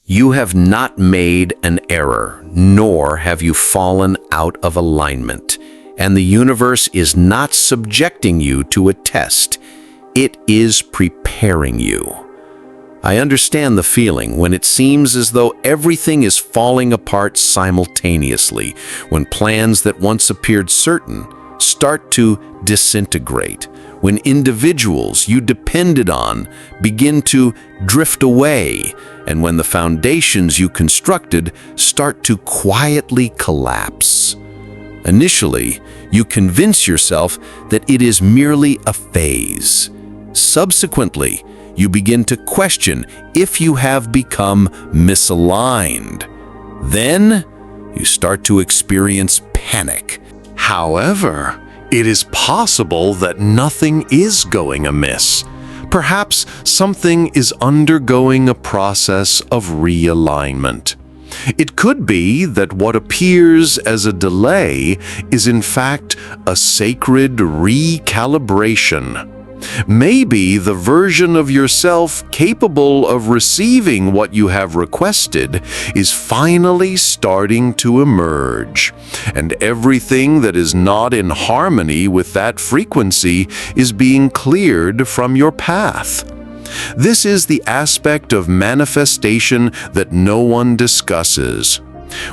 You have not made an error, nor have you fallen out of alignment, and the universe is not subjecting you to a test. It is preparing you. I understand the feeling when it seems as though everything is falling apart simultaneously, when plans that once appeared certain start to disintegrate, when individuals you depended on begin to drift away, and when the foundations you constructed start to quietly collapse. Initially, you convince yourself that it is merely a phase. Subsequently, you begin to question if you have become misaligned. Then, you start to experience panic. However, it is possible that nothing is going amiss. Perhaps something is undergoing a process of realignment. It could be that what appears as a delay is in fact a sacred recalibration. Maybe the version of yourself capable of receiving what you have requested is finally starting to emerge, and everything that is not in harmony with that frequency is being cleared from your path. This is the aspect of manifestation that no one discusses.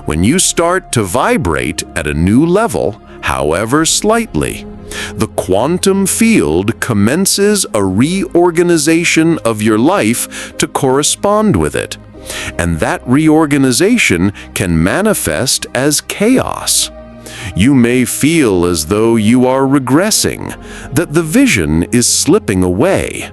When you start to vibrate at a new level, however slightly, the quantum field commences a reorganization of your life to correspond with it. And that reorganization can manifest as chaos. You may feel as though you are regressing, that the vision is slipping away.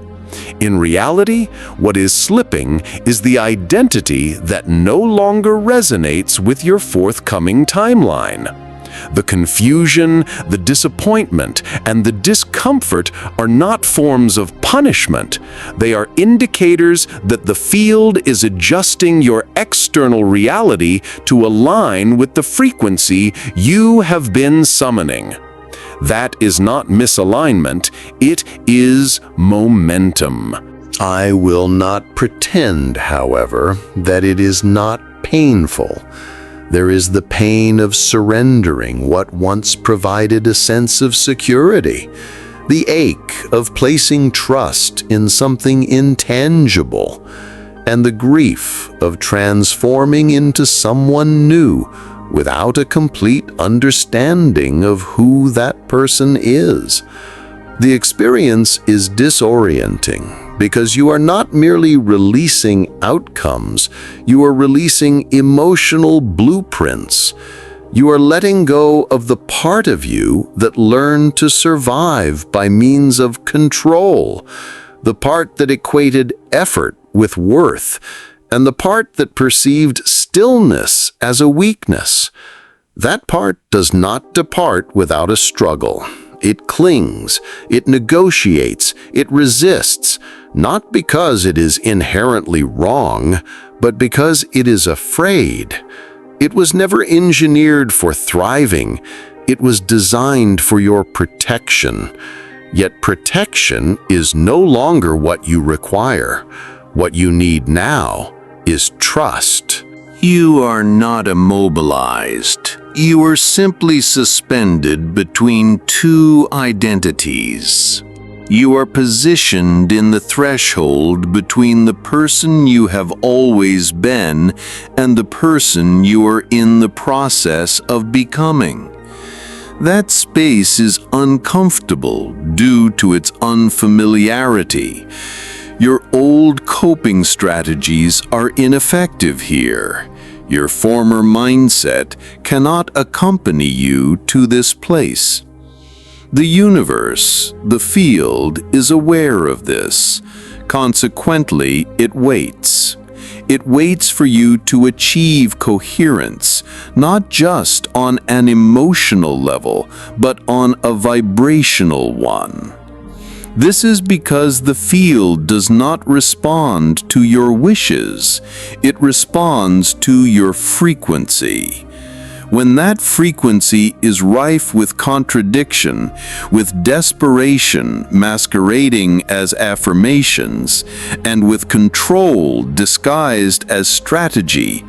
In reality, what is slipping is the identity that no longer resonates with your forthcoming timeline. The confusion, the disappointment, and the discomfort are not forms of punishment. They are indicators that the field is adjusting your external reality to align with the frequency you have been summoning. That is not misalignment, it is momentum. I will not pretend, however, that it is not painful. There is the pain of surrendering what once provided a sense of security, the ache of placing trust in something intangible, and the grief of transforming into someone new without a complete understanding of who that person is. The experience is disorienting because you are not merely releasing outcomes, you are releasing emotional blueprints. You are letting go of the part of you that learned to survive by means of control, the part that equated effort with worth, and the part that perceived stillness as a weakness. That part does not depart without a struggle. It clings, it negotiates, it resists, not because it is inherently wrong, but because it is afraid. It was never engineered for thriving. It was designed for your protection. Yet protection is no longer what you require. What you need now is trust. You are not immobilized. You are simply suspended between two identities. You are positioned in the threshold between the person you have always been and the person you are in the process of becoming. That space is uncomfortable due to its unfamiliarity. Your old coping strategies are ineffective here. Your former mindset cannot accompany you to this place. The universe, the field, is aware of this. Consequently, it waits. It waits for you to achieve coherence, not just on an emotional level, but on a vibrational one. This is because the field does not respond to your wishes, it responds to your frequency. When that frequency is rife with contradiction, with desperation masquerading as affirmations, and with control disguised as strategy,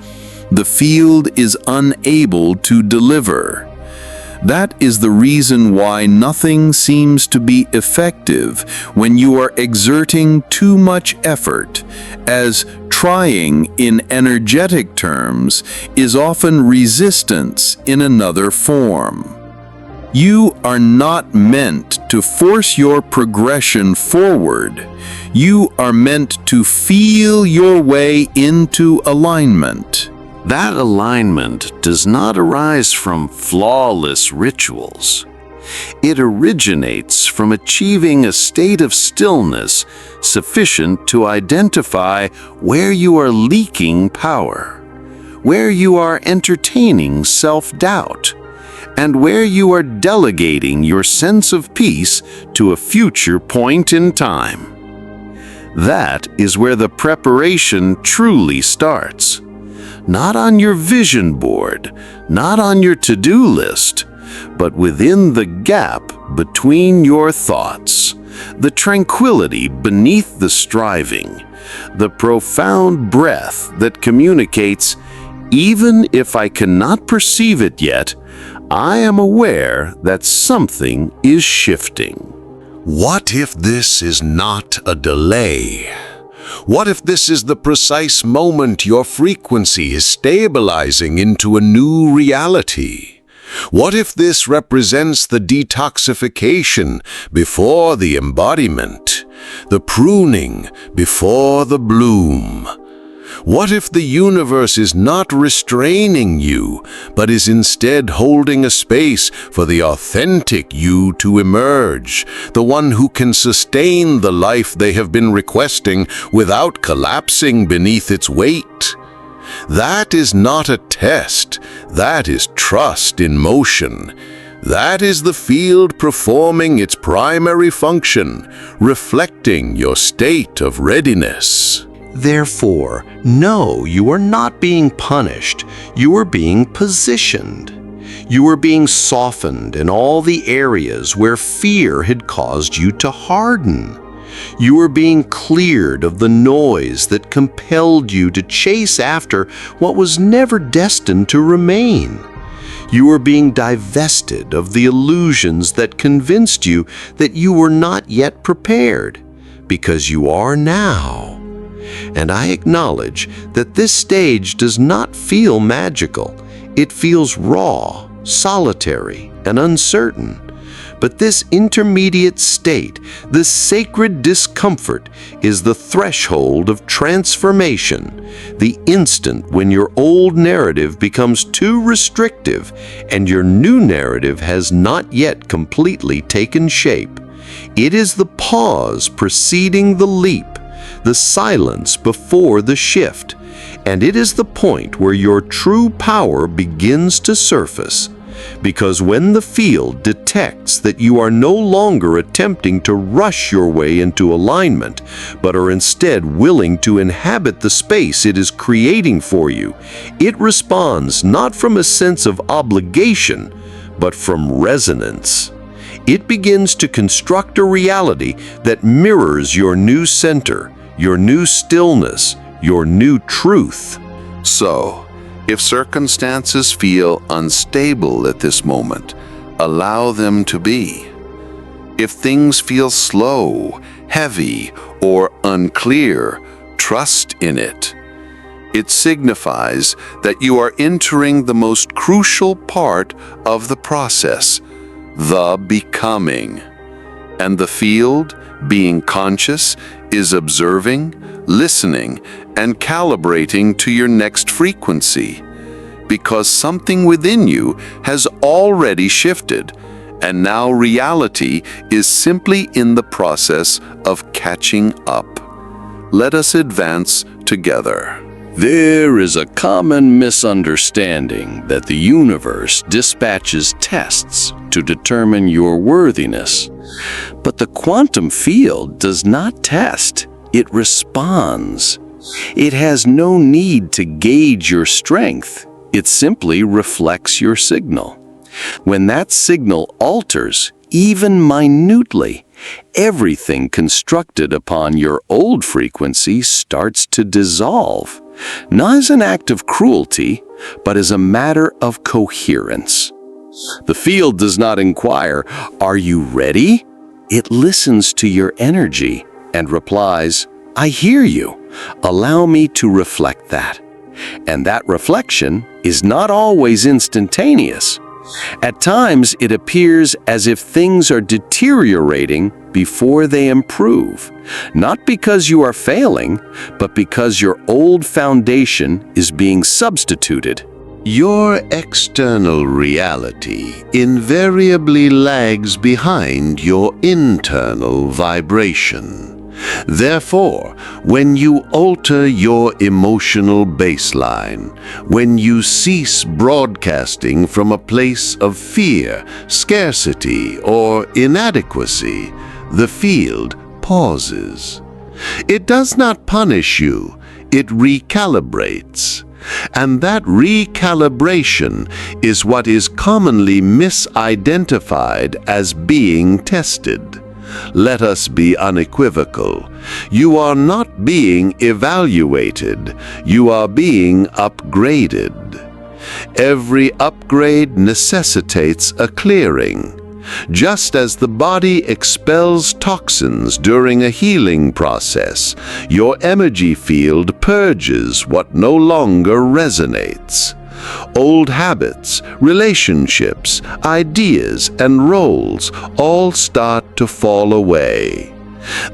the field is unable to deliver. That is the reason why nothing seems to be effective when you are exerting too much effort, as trying in energetic terms is often resistance in another form. You are not meant to force your progression forward. You are meant to feel your way into alignment. That alignment does not arise from flawless rituals. It originates from achieving a state of stillness sufficient to identify where you are leaking power, where you are entertaining self-doubt, and where you are delegating your sense of peace to a future point in time. That is where the preparation truly starts. Not on your vision board, not on your to-do list, but within the gap between your thoughts, the tranquility beneath the striving, the profound breath that communicates, even if I cannot perceive it yet, I am aware that something is shifting. What if this is not a delay? What if this is the precise moment your frequency is stabilizing into a new reality? What if this represents the detoxification before the embodiment, the pruning before the bloom? What if the universe is not restraining you, but is instead holding a space for the authentic you to emerge, the one who can sustain the life they have been requesting without collapsing beneath its weight? That is not a test, that is trust in motion. That is the field performing its primary function, reflecting your state of readiness. Therefore, no, you are not being punished. You are being positioned. You are being softened in all the areas where fear had caused you to harden. You are being cleared of the noise that compelled you to chase after what was never destined to remain. You are being divested of the illusions that convinced you that you were not yet prepared, because you are now. And I acknowledge that this stage does not feel magical. It feels raw, solitary, and uncertain. But this intermediate state, this sacred discomfort, is the threshold of transformation, the instant when your old narrative becomes too restrictive and your new narrative has not yet completely taken shape. It is the pause preceding the leap, the silence before the shift, and it is the point where your true power begins to surface. Because when the field detects that you are no longer attempting to rush your way into alignment, but are instead willing to inhabit the space it is creating for you, it responds not from a sense of obligation, but from resonance. It begins to construct a reality that mirrors your new center, your new stillness, your new truth. So, if circumstances feel unstable at this moment, allow them to be. If things feel slow, heavy, or unclear, trust in it. It signifies that you are entering the most crucial part of the process, the becoming. And the field, being conscious, is observing, listening, and calibrating to your next frequency, because something within you has already shifted, and now reality is simply in the process of catching up. Let us advance together. There is a common misunderstanding that the universe dispatches tests to determine your worthiness. But the quantum field does not test, it responds. It has no need to gauge your strength. It simply reflects your signal. When that signal alters, even minutely, everything constructed upon your old frequency starts to dissolve, not as an act of cruelty, but as a matter of coherence. The field does not inquire, "Are you ready?" It listens to your energy and replies, "I hear you. Allow me to reflect that." And that reflection is not always instantaneous. At times, it appears as if things are deteriorating before they improve, not because you are failing, but because your old foundation is being substituted. Your external reality invariably lags behind your internal vibration. Therefore, when you alter your emotional baseline, when you cease broadcasting from a place of fear, scarcity, or inadequacy, the field pauses. It does not punish you, it recalibrates. And that recalibration is what is commonly misidentified as being tested. Let us be unequivocal. You are not being evaluated. You are being upgraded. Every upgrade necessitates a clearing. Just as the body expels toxins during a healing process, your energy field purges what no longer resonates. Old habits, relationships, ideas, and roles all start to fall away.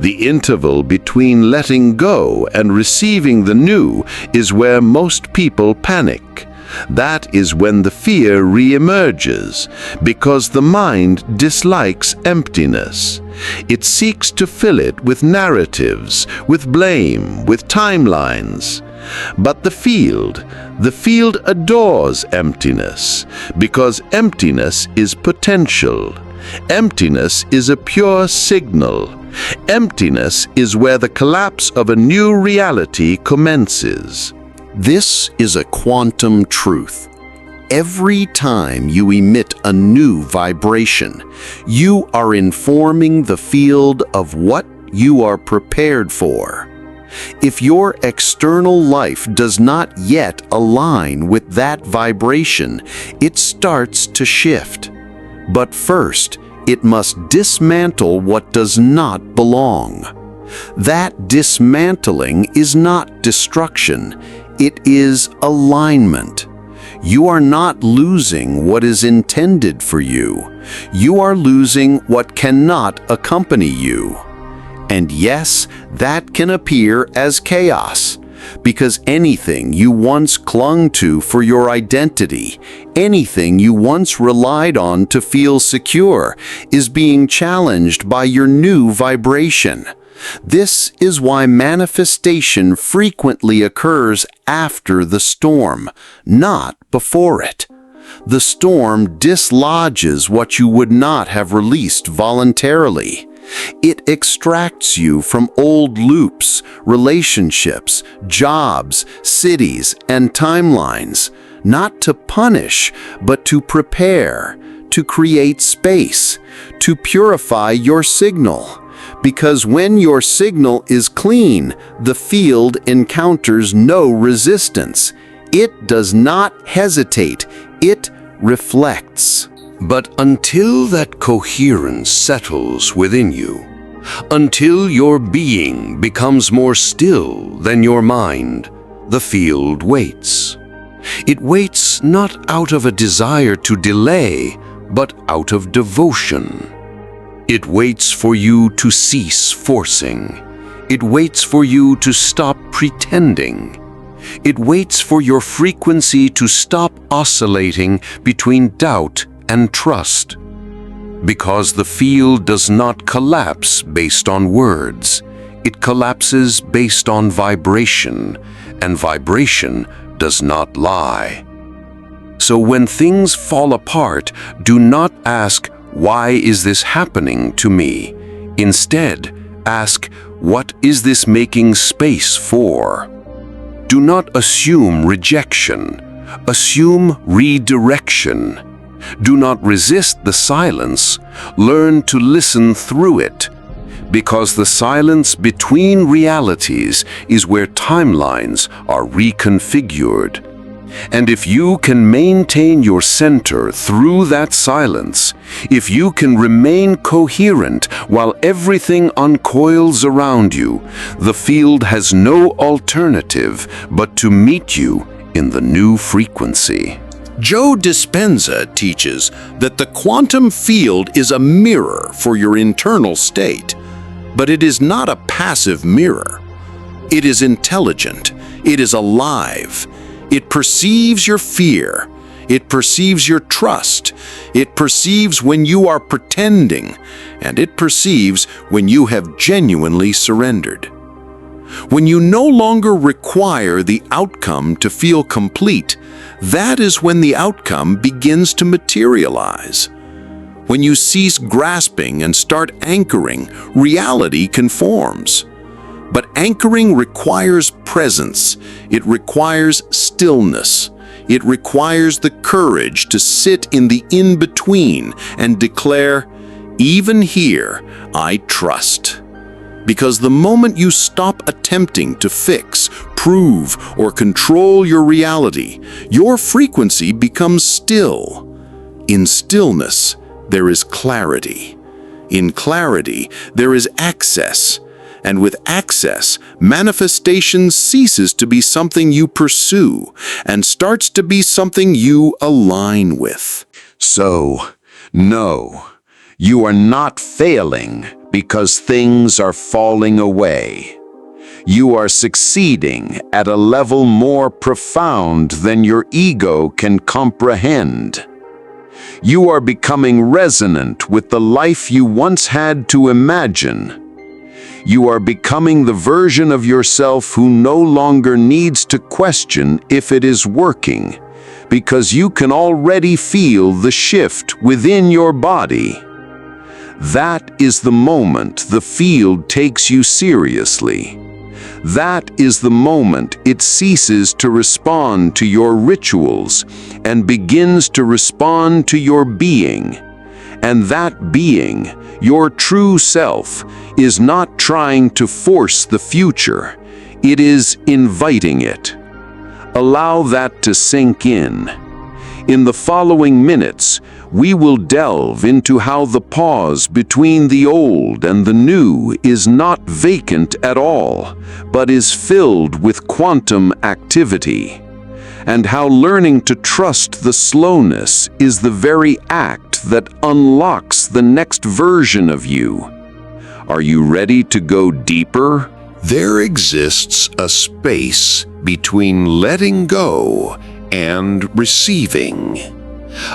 The interval between letting go and receiving the new is where most people panic. That is when the fear reemerges, because the mind dislikes emptiness. It seeks to fill it with narratives, with blame, with timelines. But the field adores emptiness, because emptiness is potential. Emptiness is a pure signal. Emptiness is where the collapse of a new reality commences. This is a quantum truth. Every time you emit a new vibration, you are informing the field of what you are prepared for. If your external life does not yet align with that vibration, it starts to shift. But first, it must dismantle what does not belong. That dismantling is not destruction. It is alignment. You are not losing what is intended for you. You are losing what cannot accompany you. And yes, that can appear as chaos, because anything you once clung to for your identity, anything you once relied on to feel secure, is being challenged by your new vibration. This is why manifestation frequently occurs after the storm, not before it. The storm dislodges what you would not have released voluntarily. It extracts you from old loops, relationships, jobs, cities, and timelines, not to punish, but to prepare, to create space, to purify your signal. Because when your signal is clean, the field encounters no resistance. It does not hesitate. It reflects. But until that coherence settles within you, until your being becomes more still than your mind, the field waits. It waits not out of a desire to delay, but out of devotion. It waits for you to cease forcing. It waits for you to stop pretending. It waits for your frequency to stop oscillating between doubt and trust. Because the field does not collapse based on words. It collapses based on vibration, and vibration does not lie. So when things fall apart, do not ask, "Why is this happening to me?" Instead, ask, "What is this making space for?" Do not assume rejection. Assume redirection. Do not resist the silence. Learn to listen through it. Because the silence between realities is where timelines are reconfigured. And if you can maintain your center through that silence, if you can remain coherent while everything uncoils around you, the field has no alternative but to meet you in the new frequency. Joe Dispenza teaches that the quantum field is a mirror for your internal state, but it is not a passive mirror. It is intelligent. It is alive. It perceives your fear. It perceives your trust. It perceives when you are pretending, and it perceives when you have genuinely surrendered. When you no longer require the outcome to feel complete, that is when the outcome begins to materialize. When you cease grasping and start anchoring, reality conforms. But anchoring requires presence. It requires stillness. It requires the courage to sit in the in-between and declare, "Even here, I trust." Because the moment you stop attempting to fix, prove, or control your reality, your frequency becomes still. In stillness, there is clarity. In clarity, there is access. And with access, manifestation ceases to be something you pursue and starts to be something you align with. So, no, you are not failing because things are falling away. You are succeeding at a level more profound than your ego can comprehend. You are becoming resonant with the life you once had to imagine. You are becoming the version of yourself who no longer needs to question if it is working, because you can already feel the shift within your body. That is the moment the field takes you seriously. That is the moment it ceases to respond to your rituals and begins to respond to your being. And that being, your true self, is not trying to force the future. It is inviting it. Allow that to sink in. In the following minutes, we will delve into how the pause between the old and the new is not vacant at all, but is filled with quantum activity, and how learning to trust the slowness is the very act that unlocks the next version of you. Are you ready to go deeper? There exists a space between letting go and receiving.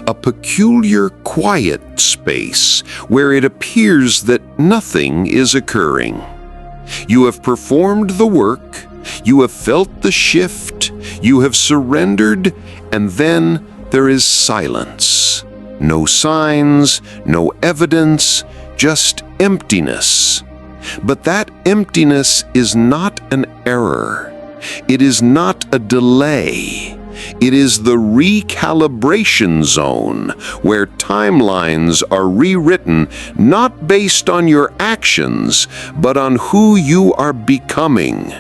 A peculiar quiet space where it appears that nothing is occurring. You have performed the work, you have felt the shift, you have surrendered, and then there is silence. No signs, no evidence, just emptiness. But that emptiness is not an error. It is not a delay. It is the recalibration zone where timelines are rewritten not based on your actions, but on who you are becoming.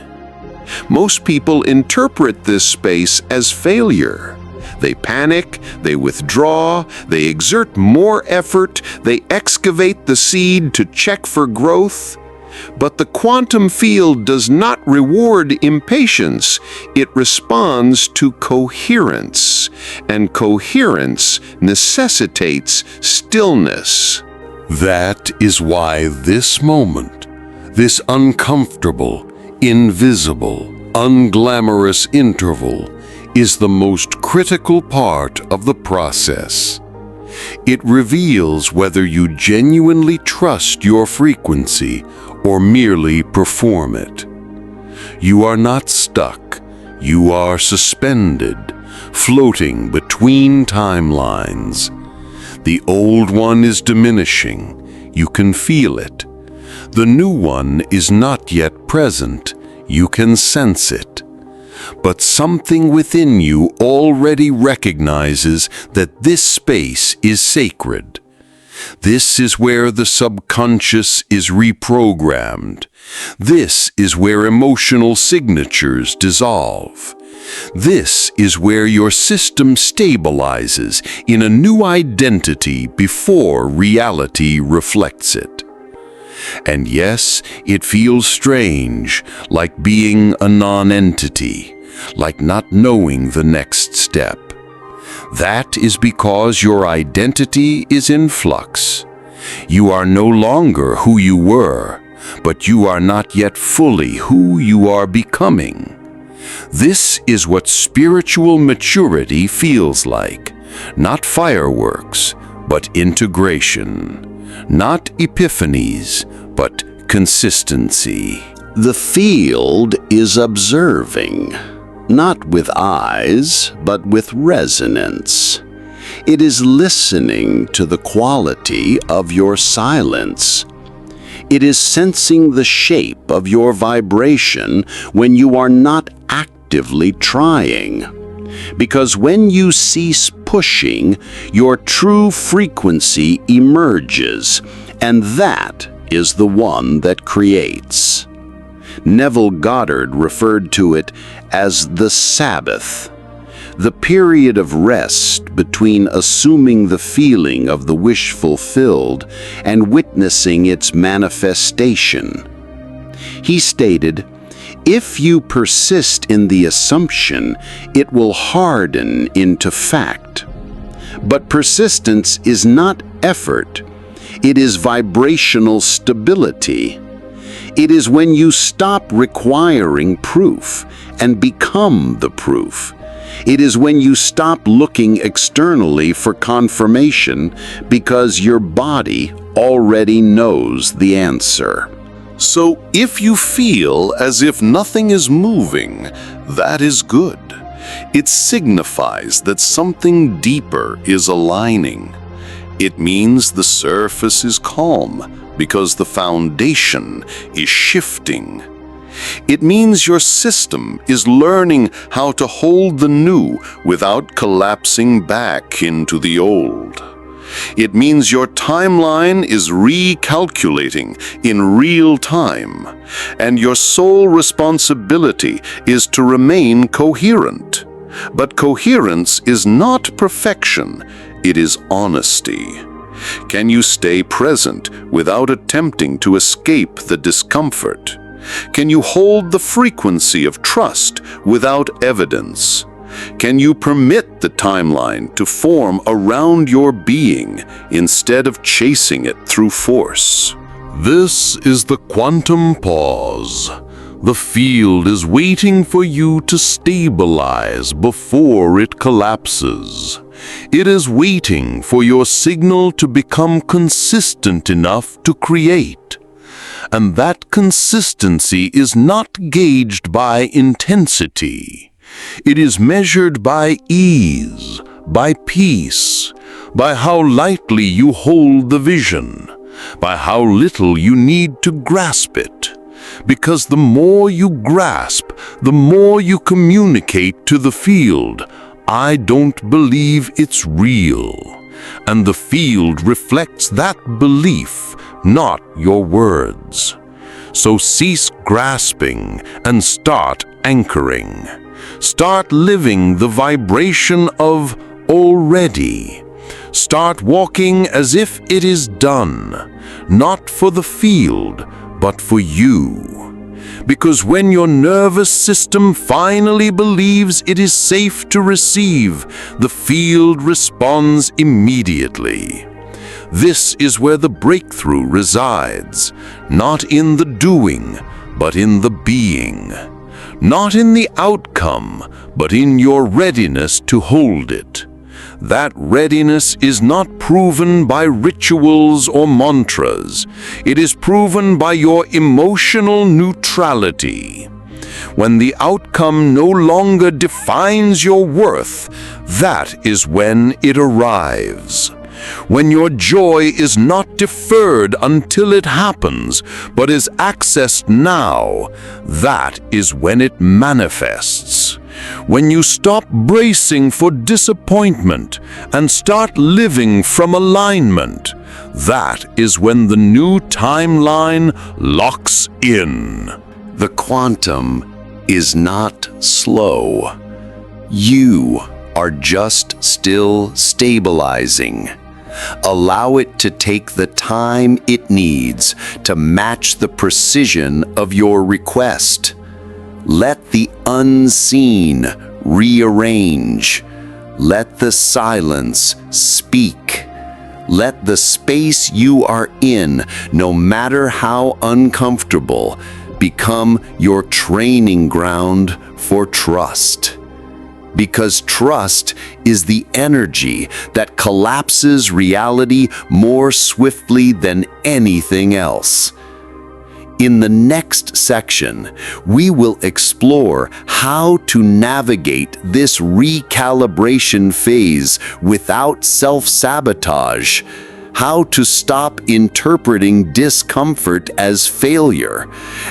Most people interpret this space as failure. They panic, they withdraw, they exert more effort, they excavate the seed to check for growth. But the quantum field does not reward impatience. It responds to coherence, and coherence necessitates stillness. That is why this moment, this uncomfortable, invisible, unglamorous interval, is the most critical part of the process. It reveals whether you genuinely trust your frequency or merely perform it. You are not stuck. You are suspended, floating between timelines. The old one is diminishing. You can feel it. The new one is not yet present. You can sense it. but something within you already recognizes that this space is sacred. This is where the subconscious is reprogrammed. This is where emotional signatures dissolve. This is where your system stabilizes in a new identity before reality reflects it. And yes, it feels strange, like being a non-entity, like not knowing the next step. That is because your identity is in flux. You are no longer who you were, but you are not yet fully who you are becoming. This is what spiritual maturity feels like. Not fireworks, but integration. Not epiphanies, but consistency. The field is observing, not with eyes, but with resonance. It is listening to the quality of your silence. It is sensing the shape of your vibration when you are not actively trying. Because when you cease pushing, your true frequency emerges, and that is the one that creates. Neville Goddard referred to it as the Sabbath, the period of rest between assuming the feeling of the wish fulfilled and witnessing its manifestation. He stated, "If you persist in the assumption, it will harden into fact. But persistence is not effort. It is vibrational stability. It is when you stop requiring proof and become the proof. It is when you stop looking externally for confirmation because your body already knows the answer." So if you feel as if nothing is moving, that is good. It signifies that something deeper is aligning. It means the surface is calm because the foundation is shifting. It means your system is learning how to hold the new without collapsing back into the old. It means your timeline is recalculating in real time, and your sole responsibility is to remain coherent. But coherence is not perfection, it is honesty. Can you stay present without attempting to escape the discomfort? Can you hold the frequency of trust without evidence? Can you permit the timeline to form around your being instead of chasing it through force? This is the quantum pause. The field is waiting for you to stabilize before it collapses. It is waiting for your signal to become consistent enough to create. And that consistency is not gauged by intensity. It is measured by ease, by peace, by how lightly you hold the vision, by how little you need to grasp it. Because the more you grasp, the more you communicate to the field, "I don't believe it's real." And the field reflects that belief, not your words. So cease grasping and start anchoring. Start living the vibration of already. Start walking as if it is done, not for the field, but for you. Because when your nervous system finally believes it is safe to receive, the field responds immediately. This is where the breakthrough resides, not in the doing, but in the being. Not in the outcome, but in your readiness to hold it. That readiness is not proven by rituals or mantras. It is proven by your emotional neutrality. When the outcome no longer defines your worth, that is when it arrives. When your joy is not deferred until it happens, but is accessed now, that is when it manifests. When you stop bracing for disappointment and start living from alignment, that is when the new timeline locks in. The quantum is not slow. You are just still stabilizing. Allow it to take the time it needs to match the precision of your request. Let the unseen rearrange. Let the silence speak. Let the space you are in, no matter how uncomfortable, become your training ground for trust. Because trust is the energy that collapses reality more swiftly than anything else. In the next section, we will explore how to navigate this recalibration phase without self-sabotage, how to stop interpreting discomfort as failure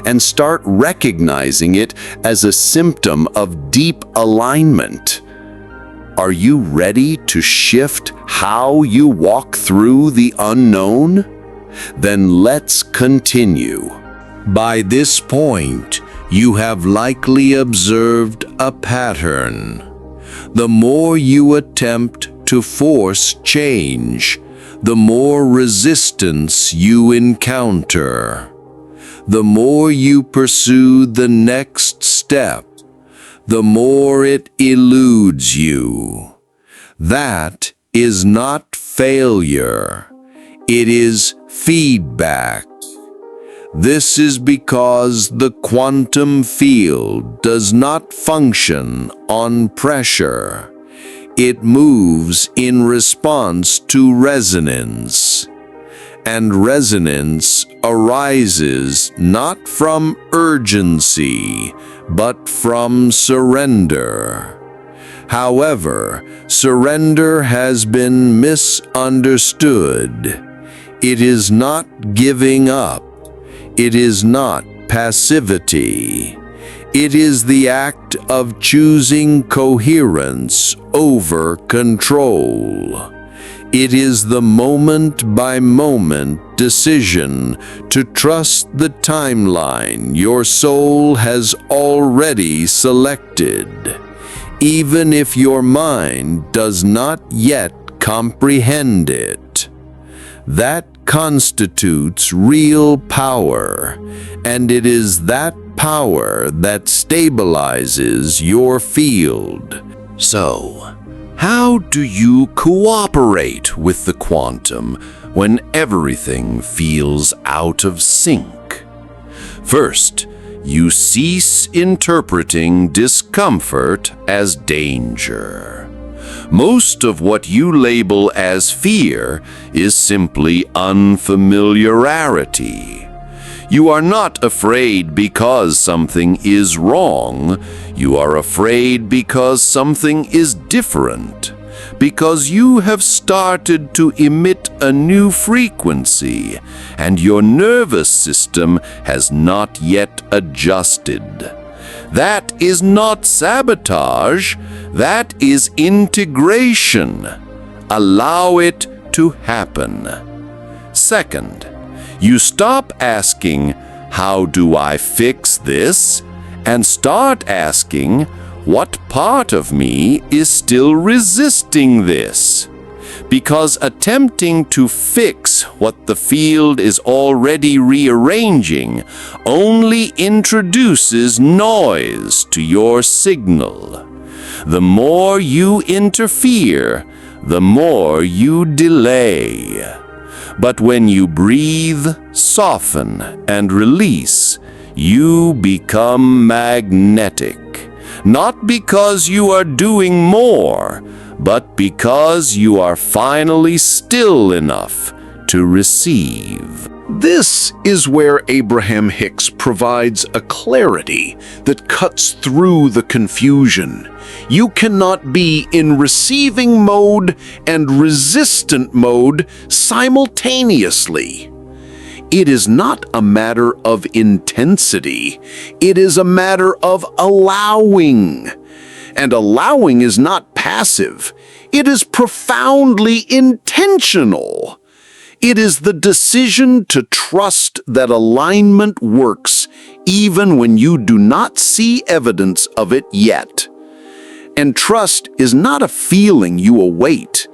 and start recognizing it as a symptom of deep alignment. Are you ready to shift how you walk through the unknown? Then let's continue. By this point, you have likely observed a pattern. The more you attempt to force change, the more resistance you encounter. The more you pursue the next step, the more it eludes you. That is not failure. It is feedback. This is because the quantum field does not function on pressure. It moves in response to resonance. And resonance arises not from urgency, but from surrender. However, surrender has been misunderstood. It is not giving up. It is not passivity. It is the act of choosing coherence over control. It is the moment-by-moment decision to trust the timeline your soul has already selected, even if your mind does not yet comprehend it. That constitutes real power, and it is that power that stabilizes your field. So, how do you cooperate with the quantum when everything feels out of sync? First, you cease interpreting discomfort as danger. Most of what you label as fear is simply unfamiliarity. You are not afraid because something is wrong. You are afraid because something is different. Because you have started to emit a new frequency, and your nervous system has not yet adjusted. That is not sabotage. That is integration. Allow it to happen. Second, you stop asking, "How do I fix this?" and start asking, "What part of me is still resisting this?" Because attempting to fix what the field is already rearranging only introduces noise to your signal. The more you interfere, the more you delay. But when you breathe, soften, and release, you become magnetic. Not because you are doing more, but because you are finally still enough to receive. This is where Abraham Hicks provides a clarity that cuts through the confusion. You cannot be in receiving mode and resistant mode simultaneously. It is not a matter of intensity. It is a matter of allowing. And allowing is not passive. It is profoundly intentional. It is the decision to trust that alignment works even when you do not see evidence of it yet. And trust is not a feeling you await.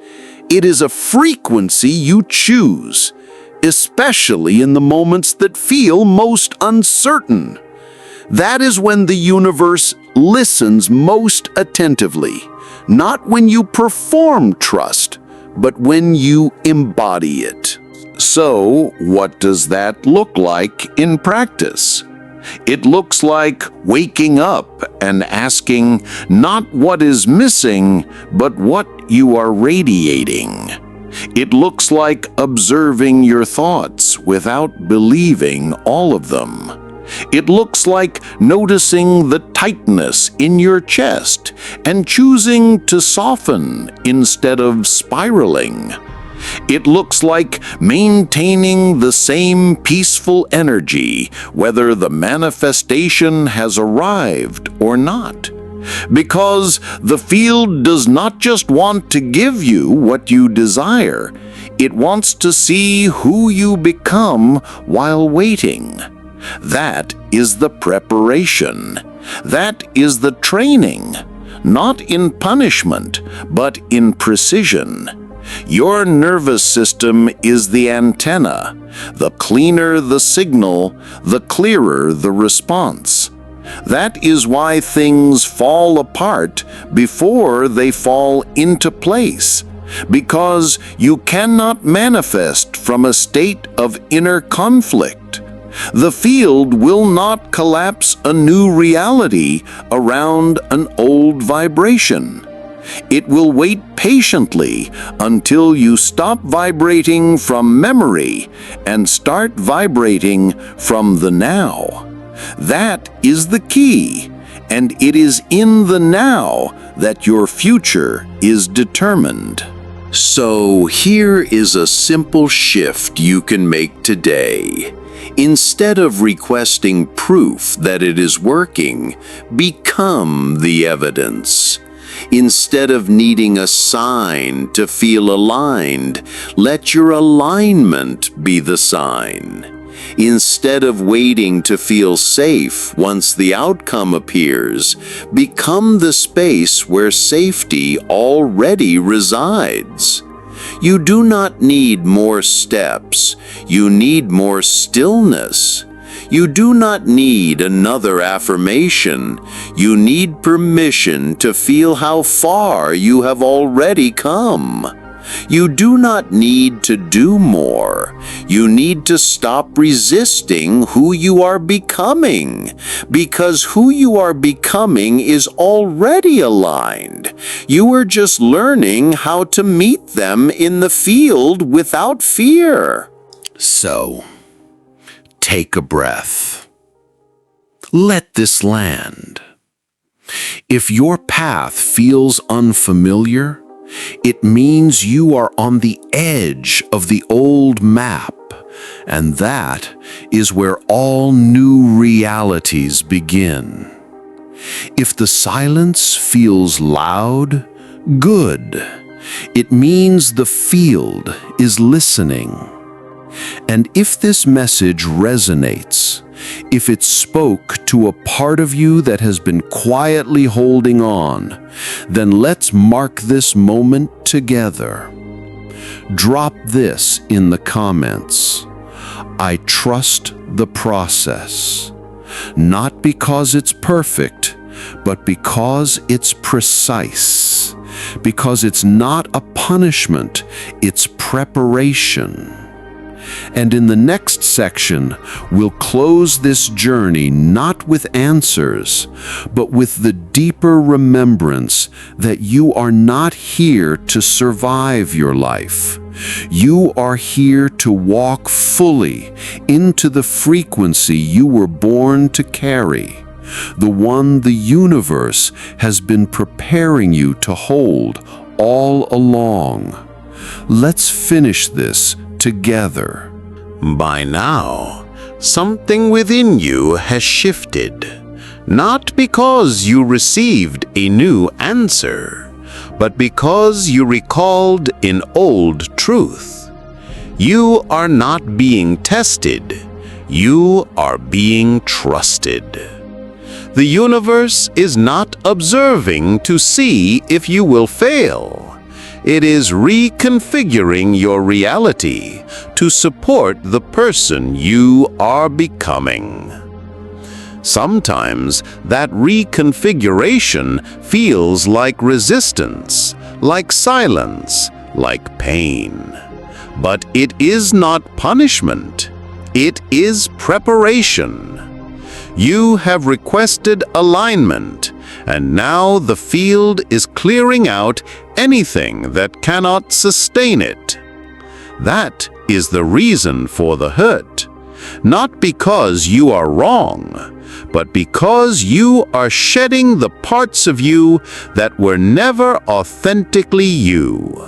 It is a frequency you choose, especially in the moments that feel most uncertain. That is when the universe listens most attentively, not when you perform trust, but when you embody it. So, what does that look like in practice? It looks like waking up and asking not what is missing, but what you are radiating. It looks like observing your thoughts without believing all of them. It looks like noticing the tightness in your chest and choosing to soften instead of spiraling. It looks like maintaining the same peaceful energy, whether the manifestation has arrived or not. Because the field does not just want to give you what you desire, it wants to see who you become while waiting. That is the preparation. That is the training, not in punishment, but in precision. Your nervous system is the antenna. The cleaner the signal, the clearer the response. That is why things fall apart before they fall into place, because you cannot manifest from a state of inner conflict. The field will not collapse a new reality around an old vibration. It will wait patiently until you stop vibrating from memory and start vibrating from the now. That is the key, and it is in the now that your future is determined. So here is a simple shift you can make today. Instead of requesting proof that it is working, become the evidence. Instead of needing a sign to feel aligned, let your alignment be the sign. Instead of waiting to feel safe once the outcome appears, become the space where safety already resides. You do not need more steps. You need more stillness. You do not need another affirmation. You need permission to feel how far you have already come. You do not need to do more. You need to stop resisting who you are becoming, because who you are becoming is already aligned. You are just learning how to meet them in the field without fear. So, take a breath. Let this land. If your path feels unfamiliar, it means you are on the edge of the old map, and that is where all new realities begin. If the silence feels loud, good. It means the field is listening. And if this message resonates, if it spoke to a part of you that has been quietly holding on, then let's mark this moment together. Drop this in the comments. I trust the process, not because it's perfect, but because it's precise, because it's not a punishment, it's preparation. And in the next section, we'll close this journey not with answers, but with the deeper remembrance that you are not here to survive your life. You are here to walk fully into the frequency you were born to carry, the one the universe has been preparing you to hold all along. Let's finish this together. By now, something within you has shifted, not because you received a new answer, but because you recalled an old truth. You are not being tested, you are being trusted. The universe is not observing to see if you will fail. It is reconfiguring your reality to support the person you are becoming. Sometimes that reconfiguration feels like resistance, like silence, like pain. But it is not punishment. It is preparation. You have requested alignment, and now the field is clearing out anything that cannot sustain it. That is the reason for the hurt. Not because you are wrong, but because you are shedding the parts of you that were never authentically you.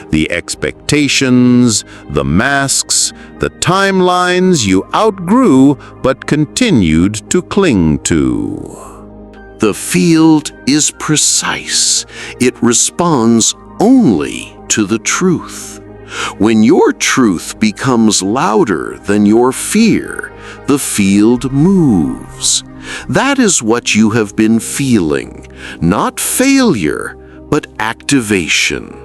The expectations, the masks, the timelines you outgrew but continued to cling to. The field is precise. It responds only to the truth. When your truth becomes louder than your fear, the field moves. That is what you have been feeling, not failure, but activation.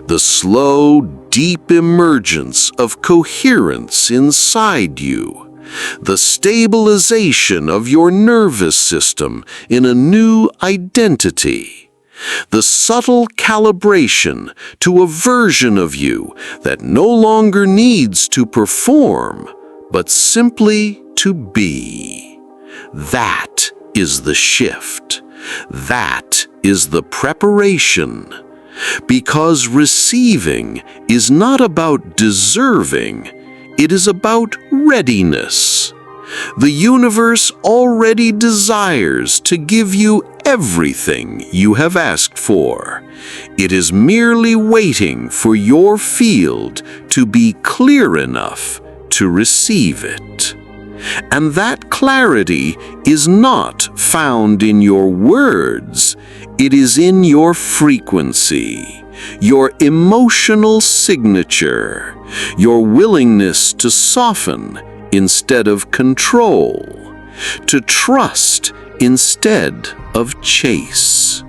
The slow, deep emergence of coherence inside you. The stabilization of your nervous system in a new identity. The subtle calibration to a version of you that no longer needs to perform, but simply to be. That is the shift. That is the preparation. Because receiving is not about deserving, it is about readiness. The universe already desires to give you everything you have asked for. It is merely waiting for your field to be clear enough to receive it. And that clarity is not found in your words. It is in your frequency, your emotional signature, your willingness to soften instead of control, to trust instead of chase,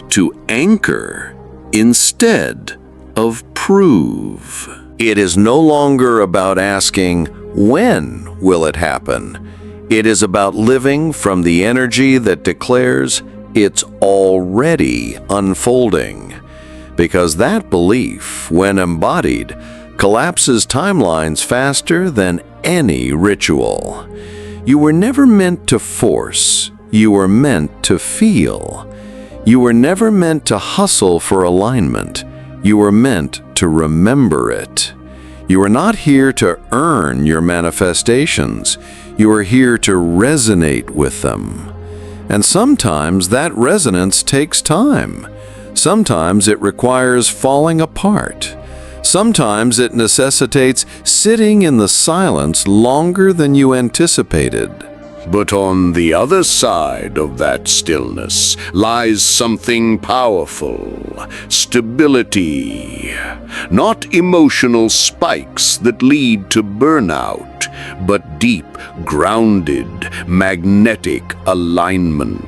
to anchor instead of prove. It is no longer about asking, when will it happen? It is about living from the energy that declares it's already unfolding. Because that belief, when embodied, collapses timelines faster than any ritual. You were never meant to force. You were meant to feel. You were never meant to hustle for alignment. You were meant to remember it. You are not here to earn your manifestations. You are here to resonate with them. And sometimes that resonance takes time. Sometimes it requires falling apart. Sometimes it necessitates sitting in the silence longer than you anticipated. But on the other side of that stillness lies something powerful, stability. Not emotional spikes that lead to burnout, but deep, grounded, magnetic alignment.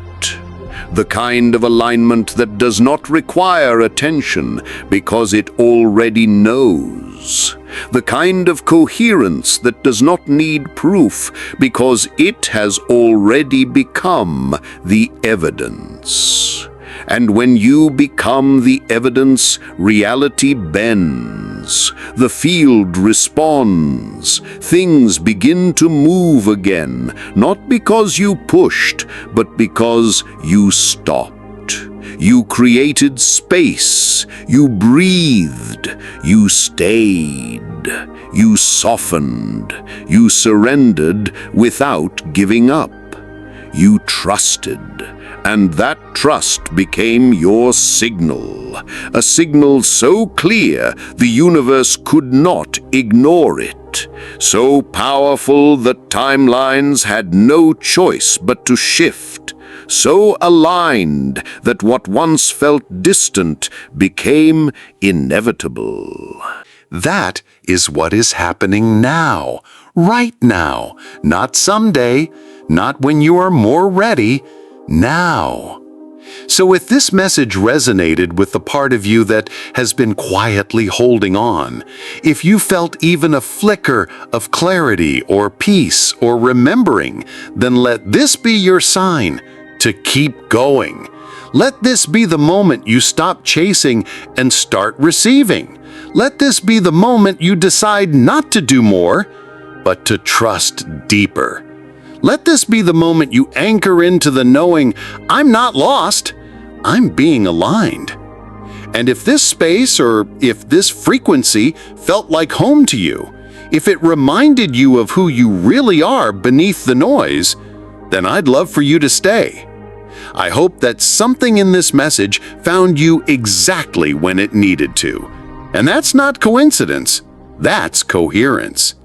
The kind of alignment that does not require attention because it already knows. The kind of coherence that does not need proof because it has already become the evidence. And when you become the evidence, reality bends. The field responds. Things begin to move again, not because you pushed, but because you stopped. You created space. You breathed. You stayed. You softened. You surrendered without giving up. You trusted. And that trust became your signal. A signal so clear the universe could not ignore it. So powerful that timelines had no choice but to shift. So aligned that what once felt distant became inevitable. That is what is happening now, right now, not someday, not when you are more ready, now. So if this message resonated with the part of you that has been quietly holding on, if you felt even a flicker of clarity or peace or remembering, then let this be your sign to keep going. Let this be the moment you stop chasing and start receiving. Let this be the moment you decide not to do more, but to trust deeper. Let this be the moment you anchor into the knowing, I'm not lost, I'm being aligned. And if this space or if this frequency felt like home to you, if it reminded you of who you really are beneath the noise, then I'd love for you to stay. I hope that something in this message found you exactly when it needed to. And that's not coincidence, that's coherence.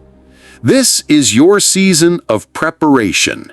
This is your season of preparation.